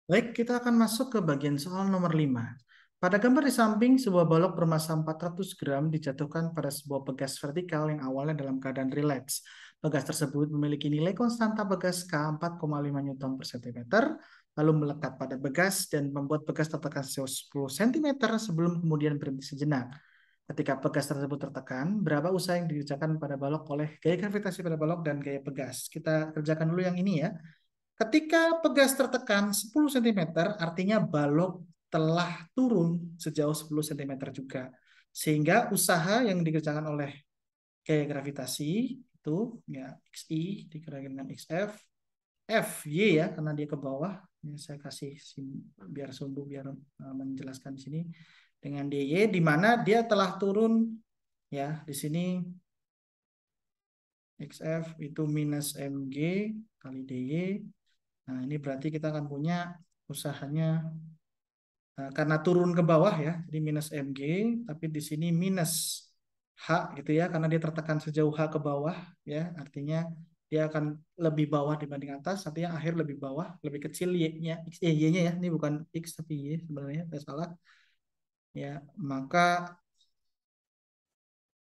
Baik, kita akan masuk ke bagian soal nomor 5. Pada gambar di samping, sebuah balok bermassa 400 gram dijatuhkan pada sebuah pegas vertikal yang awalnya dalam keadaan rileks. Pegas tersebut memiliki nilai konstanta pegas K 4,5 Newton per cm, lalu melekat pada pegas dan membuat pegas tertekan sejauh 10 cm sebelum kemudian berhenti sejenak. Ketika pegas tersebut tertekan, berapa usaha yang dikerjakan pada balok oleh gaya gravitasi pada balok dan gaya pegas? Kita kerjakan dulu yang ini ya. Ketika pegas tertekan 10 cm, artinya balok telah turun sejauh 10 cm juga. Sehingga usaha yang dikerjakan oleh gaya gravitasi itu ya XI dikali dengan XF, FY ya karena dia ke bawah. Ini saya kasih biar sumbu biar menjelaskan di sini dengan DY di mana dia telah turun ya di sini XF itu minus MG kali DY. Nah, ini berarti kita akan punya usahanya karena turun ke bawah ya, jadi minus mg, tapi di sini minus h gitu ya, karena dia tertekan sejauh h ke bawah ya, artinya dia akan lebih bawah dibanding atas, artinya akhir lebih bawah, lebih kecil y-nya, y-nya ya, ini bukan x tapi y sebenarnya, saya salah. Ya, maka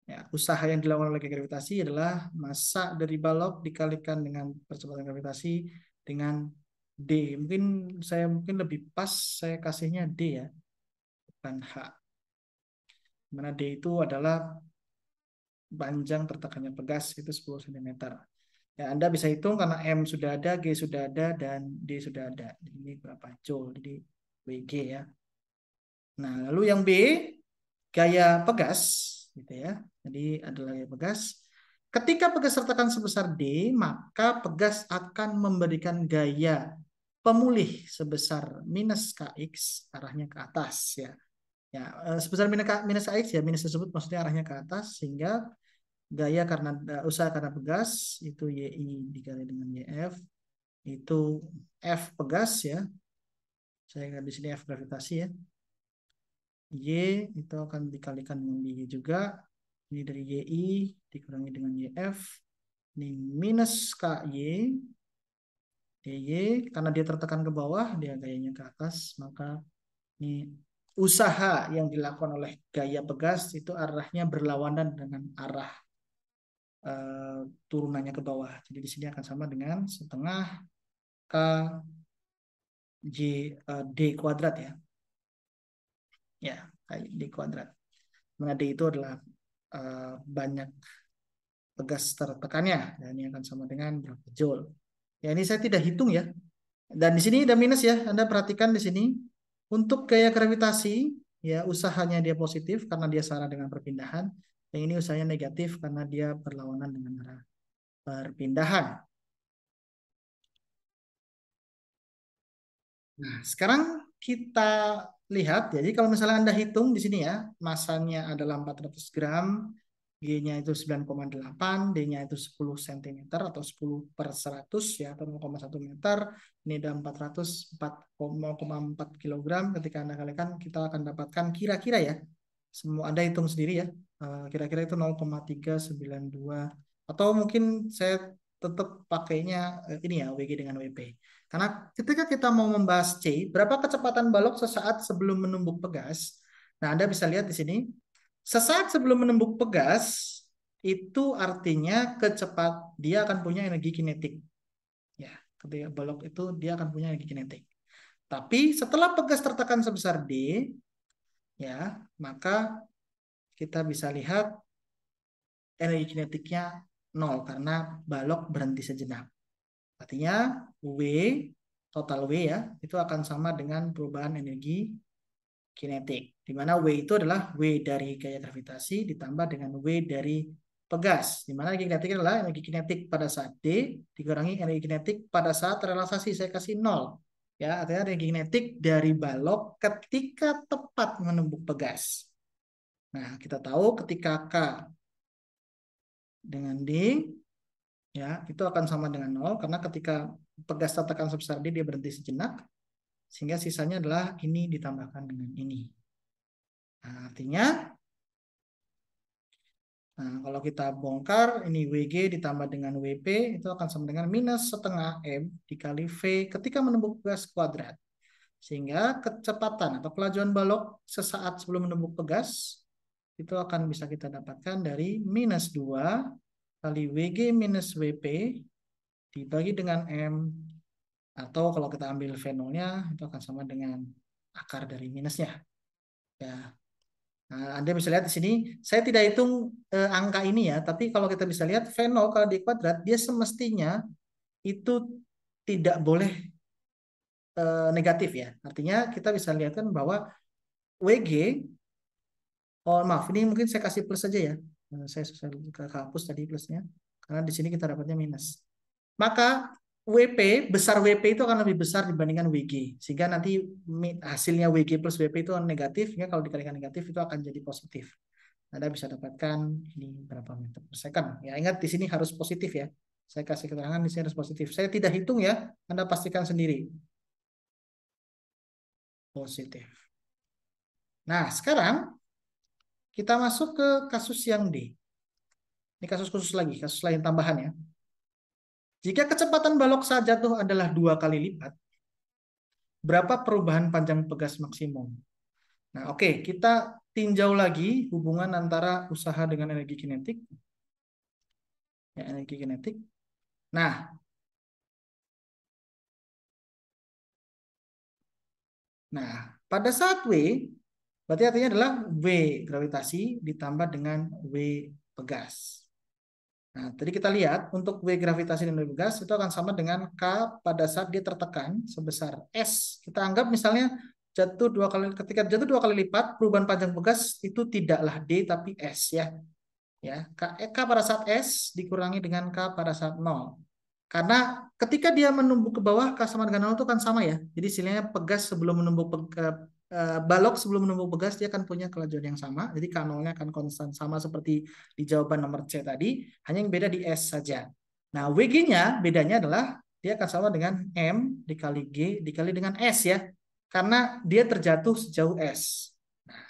ya, usaha yang dilakukan oleh gravitasi adalah massa dari balok dikalikan dengan percepatan gravitasi dengan d. Mungkin lebih pas saya kasihnya d ya, bukan h. Mana D itu adalah panjang tertekannya pegas itu 10 cm. Ya, Anda bisa hitung karena M sudah ada, G sudah ada, dan D sudah ada. Ini berapa joule, jadi WG ya. Nah, lalu yang B, gaya pegas, gitu ya. Jadi adalah gaya pegas. Ketika pegas tertekan sebesar D, maka pegas akan memberikan gaya pemulih sebesar minus Kx, arahnya ke atas ya. Ya, sebesar minus AX ya, minus tersebut maksudnya arahnya ke atas sehingga gaya karena usaha karena pegas itu YI dikali dengan YF itu F pegas ya. Saya di sini F gravitasi ya. Y itu akan dikalikan dengan Y juga. Ini dari YI dikurangi dengan YF. Ini minus KY DY karena dia tertekan ke bawah, dia gayanya ke atas, maka ini usaha yang dilakukan oleh gaya pegas itu arahnya berlawanan dengan arah turunannya ke bawah. Jadi di sini akan sama dengan setengah K J D kuadrat ya. Ya, D kuadrat. Mana D itu adalah banyak pegas tertekannya. Dan ini akan sama dengan berapa joule. Ya, ini saya tidak hitung ya. Dan di sini ada minus ya. Anda perhatikan di sini. Untuk gaya gravitasi, ya usahanya dia positif karena dia sama dengan perpindahan. Yang ini usahanya negatif karena dia berlawanan dengan arah perpindahan. Nah, sekarang kita lihat. Jadi kalau misalnya Anda hitung di sini ya, masanya adalah 400 gram, G-nya itu 9,8, D-nya itu 10 cm atau 10 per 100 ya, atau 0,1 meter. Ini ada 404,4 kilogram. Ketika Anda kalikan, kita akan dapatkan kira-kira ya, semua Anda hitung sendiri ya, kira-kira itu 0,392 atau mungkin saya tetap pakainya ini ya WG dengan WP. Karena ketika kita mau membahas C, berapa kecepatan balok sesaat sebelum menumbuk pegas? Nah, Anda bisa lihat di sini, sesaat sebelum menumbuk pegas itu artinya dia akan punya energi kinetik. Ya, ketika balok itu dia akan punya energi kinetik. Tapi setelah pegas tertekan sebesar D, ya, maka kita bisa lihat energi kinetiknya nol karena balok berhenti sejenak. Artinya W, total W ya, itu akan sama dengan perubahan energi kinetik. Di mana W itu adalah W dari gaya gravitasi ditambah dengan W dari pegas. Di mana energi kinetik adalah energi kinetik pada saat D dikurangi energi kinetik pada saat relaksasi. Saya kasih nol. Ya, artinya energi kinetik dari balok ketika tepat menumbuk pegas. Nah, kita tahu ketika K dengan D ya itu akan sama dengan nol karena ketika pegas tertekan sebesar D dia berhenti sejenak sehingga sisanya adalah ini ditambahkan dengan ini. Nah, artinya kalau kita bongkar ini WG ditambah dengan WP itu akan sama dengan minus setengah M dikali V ketika menumbuk gas kuadrat. Sehingga kecepatan atau kelajuan balok sesaat sebelum menumbuk pegas itu akan bisa kita dapatkan dari minus 2 kali WG minus WP dibagi dengan M, atau kalau kita ambil V0-nya itu akan sama dengan akar dari minusnya. Ya. Nah, Anda bisa lihat di sini, saya tidak hitung angka ini ya, tapi kalau kita bisa lihat V0 kalau di kuadrat, dia semestinya itu tidak boleh negatif ya. Artinya kita bisa lihat kan bahwa WG, oh maaf, ini mungkin saya kasih plus saja ya. Saya hapus tadi plusnya, karena di sini kita dapatnya minus. Maka WP, besar WP itu akan lebih besar dibandingkan WG. Sehingga nanti hasilnya WG plus WP itu negatif, sehingga kalau dikalikan negatif itu akan jadi positif. Anda bisa dapatkan ini berapa meter per second. Ya, ingat di sini harus positif ya. Saya kasih keterangan di sini harus positif. Saya tidak hitung ya, Anda pastikan sendiri. Positif. Nah, sekarang kita masuk ke kasus yang D. Ini kasus khusus lagi, kasus lain tambahan ya. Jika kecepatan balok saat jatuh adalah 2 kali lipat, berapa perubahan panjang pegas maksimum? Nah, oke, kita tinjau lagi hubungan antara usaha dengan energi kinetik. Ya, energi kinetik. Nah, pada saat W, berarti artinya adalah W gravitasi ditambah dengan W pegas. Nah, tadi kita lihat untuk W gravitasi dan W pegas itu akan sama dengan K pada saat dia tertekan sebesar S. Kita anggap misalnya jatuh 2 kali, ketika jatuh 2 kali lipat, perubahan panjang pegas itu tidaklah D tapi S ya. K pada saat S dikurangi dengan K pada saat 0. Karena ketika dia menumbuk ke bawah, K sama dengan 0 itu kan sama ya. Jadi istilahnya pegas sebelum menumbuk balok sebelum menumbuk pegas dia akan punya kelajuan yang sama. Jadi K0-nya akan konstan sama seperti di jawaban nomor C tadi, hanya yang beda di S saja. Nah, WG-nya bedanya adalah dia akan sama dengan M dikali G dikali dengan S ya. Karena dia terjatuh sejauh S. Nah,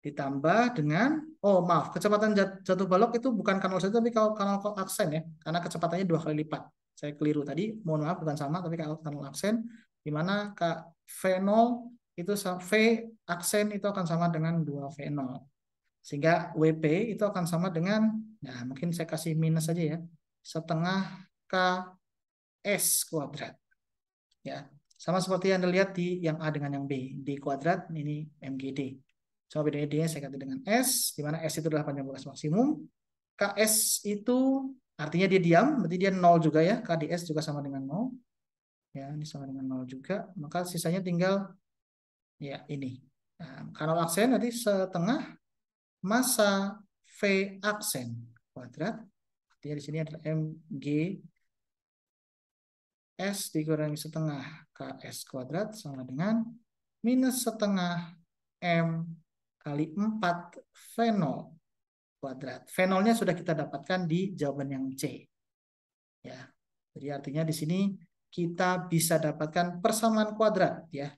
ditambah dengan, oh maaf, kecepatan jatuh balok itu bukan kanal saja tapi kanal aksen ya, karena kecepatannya 2 kali lipat. Saya keliru tadi, mohon maaf bukan sama tapi kanal aksen, di mana V0 itu V aksen itu akan sama dengan 2V0. Sehingga WP itu akan sama dengan, nah mungkin saya kasih minus saja ya, setengah KS kuadrat. Ya, sama seperti yang Anda lihat di yang A dengan yang B. D kuadrat, ini MGD. Coba bedanya D saya ganti dengan S, di mana S itu adalah panjang pegas maksimum. KS itu artinya dia diam, berarti dia 0 juga ya. KDS juga sama dengan 0. Ya, ini sama dengan 0 juga. Maka sisanya tinggal ya ini. Nah, kanal aksen nanti setengah massa V aksen kuadrat. Artinya di sini adalah MG S dikurangi setengah KS kuadrat sama dengan minus setengah M kali 4 V0 kuadrat. V0-nya sudah kita dapatkan di jawaban yang C. Ya. Jadi artinya di sini kita bisa dapatkan persamaan kuadrat ya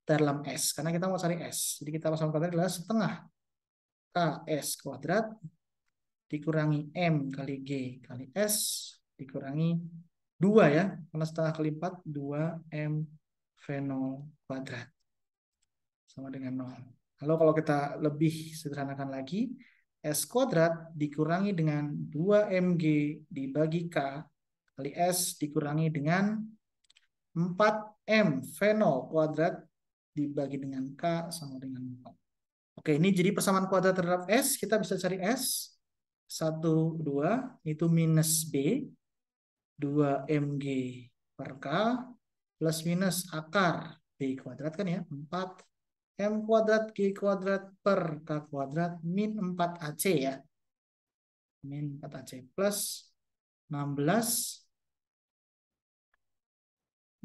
dalam S karena kita mau cari S. Jadi kita persamaan kuadrat adalah setengah KS kuadrat dikurangi M kali G kali S dikurangi 2 ya. Karena setengah kali 4 2 M V0 kuadrat sama dengan 0. Lalu kalau kita lebih sederhanakan lagi, S kuadrat dikurangi dengan 2mg dibagi K kali S dikurangi dengan 4m V0 kuadrat dibagi dengan K sama dengan 4. Oke, ini jadi persamaan kuadrat terhadap S. Kita bisa cari S. 1, 2, itu minus B. 2mg per K plus minus akar B kuadrat kan ya. 4 M kuadrat G kuadrat per K kuadrat min 4AC ya. Min 4AC plus 16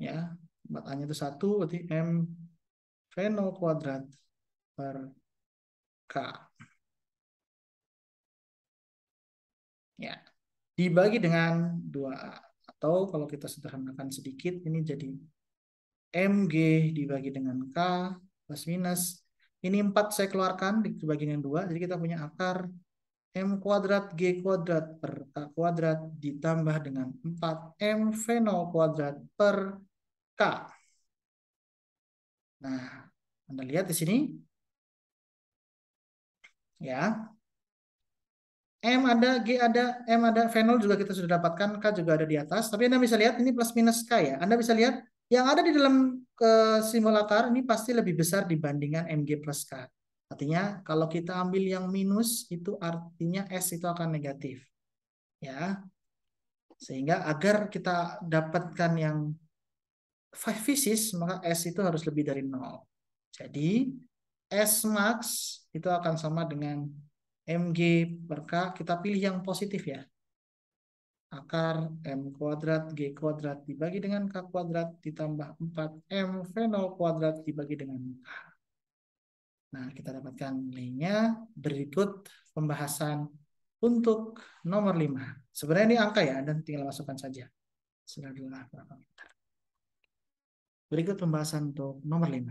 ya. 4A-nya itu 1 berarti M V0 kuadrat per K. Ya. Dibagi dengan 2A. Atau kalau kita sederhanakan sedikit ini jadi MG dibagi dengan K plus minus. Ini 4 saya keluarkan dibagi dengan 2. Jadi kita punya akar M kuadrat G kuadrat per K kuadrat ditambah dengan 4 M V0 kuadrat per K. Nah, Anda lihat di sini, ya. M ada, G ada, M ada, fenol juga kita sudah dapatkan, K juga ada di atas. Tapi Anda bisa lihat ini plus minus K ya. Anda bisa lihat yang ada di dalam simbol akar ini pasti lebih besar dibandingkan Mg plus K. Artinya kalau kita ambil yang minus itu artinya S itu akan negatif. Ya. Sehingga agar kita dapatkan yang fisis maka S itu harus lebih dari 0. Jadi S max itu akan sama dengan Mg per K. Kita pilih yang positif ya. Akar M kuadrat G kuadrat dibagi dengan K kuadrat ditambah 4 M V0 kuadrat dibagi dengan K. Nah, kita dapatkan nilainya. Berikut pembahasan untuk nomor 5. Sebenarnya ini angka ya, dan tinggal masukkan saja. Sudah berapa meter. Berikut pembahasan untuk nomor 5.